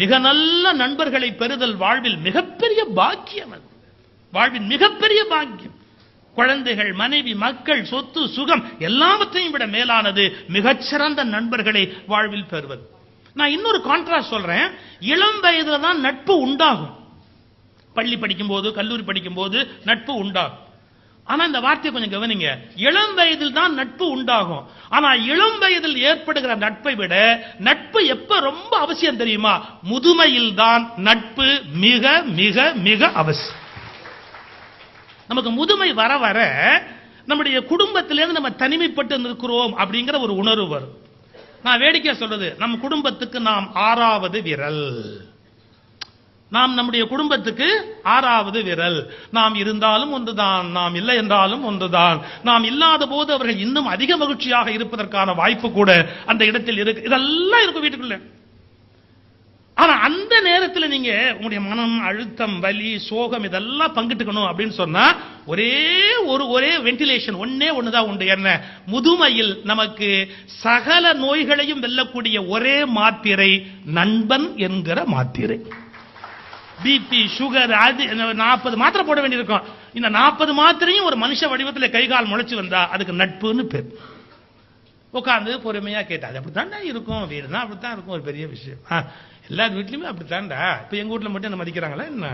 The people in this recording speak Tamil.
மிக நல்ல நண்பர்களை பெறுதல் வாழ்வில் மிகப்பெரிய பாக்கியம். அது வாழ்வின் மிகப்பெரிய பாக்கியம். குழந்தைகள், மனைவி, மக்கள், சொத்து, சுகம் எல்லாவற்றையும் விட மேலானது மிகச்சிறந்த நண்பர்களை வாழ்வில் பெறுவது. நான் இன்னொரு கான்ட்ராஸ்ட் சொல்றேன். இளம் வயதுல தான் நட்பு உண்டாகும். பள்ளி படிக்கும் போது, கல்லூரி படிக்கும் போது நட்பு உண்டாகும். ஆனா இந்த வார்த்தையை கொஞ்சம் கவனிங்க. இளம் வயதில் தான் நட்பு உண்டாகும். ஆனா இளம் வயதில் ஏற்படுகிற நட்பை விட நட்பு எப்ப ரொம்ப அவசியம் தெரியுமா? முதுமையில் தான் நட்பு மிக மிக மிக அவசியம். நமக்கு முதுமை வர வர நம்முடைய குடும்பத்திலிருந்து நம்ம தனிமைப்பட்டு நிற்கிறோம் அப்படிங்கிற ஒரு உணர்வு வரும். நான் வேடிக்கையா சொல்றது, நம் குடும்பத்துக்கு நாம் 6வது விரல். நாம் நம்முடைய குடும்பத்துக்கு 6வது விரல். நாம் இருந்தாலும் ஒன்றுதான், நாம் இல்லை என்றாலும் ஒன்றுதான். நாம் இல்லாத போது அவர்கள் இன்னும் அதிக மகிழ்ச்சியாக இருப்பதற்கான வாய்ப்பு கூட அந்த இடத்தில் இருக்கு. இதெல்லாம் இருக்கும் வீட்டுக்குள்ள. ஆனா அந்த நேரத்தில் நீங்க உங்களுடைய மனம், அழுத்தம், வலி, சோகம் இதெல்லாம் பங்கிட்டுக்கணும் அப்படின்னு சொன்னா ஒரே வென்டிலேஷன் ஒண்ணுதான் உண்டு. என்ன? முதுமையில் நமக்கு சகல நோய்களையும் வெல்லக்கூடிய ஒரே மாத்திரை நண்பன் என்கிற மாத்திரை. பிபி, சுகர், அது 40 மாத்திரை போட வேண்டியிருக்கும். இந்த 40 மாத்திரையும் ஒரு மனுஷ வடிவத்தில் கைகால் முளைச்சு வந்தா அதுக்கு நட்புன்னு பேர். உட்காந்து பொறுமையா கேட்டா அது அப்படித்தாண்டா இருக்கும். வீடுனா அப்படித்தான் இருக்கும். ஒரு பெரிய விஷயம். எல்லா வீட்லயுமே அப்படித்தாண்டா. இப்ப எங்க வீட்டுல மட்டும் என்ன மதிக்கிறாங்களா என்ன?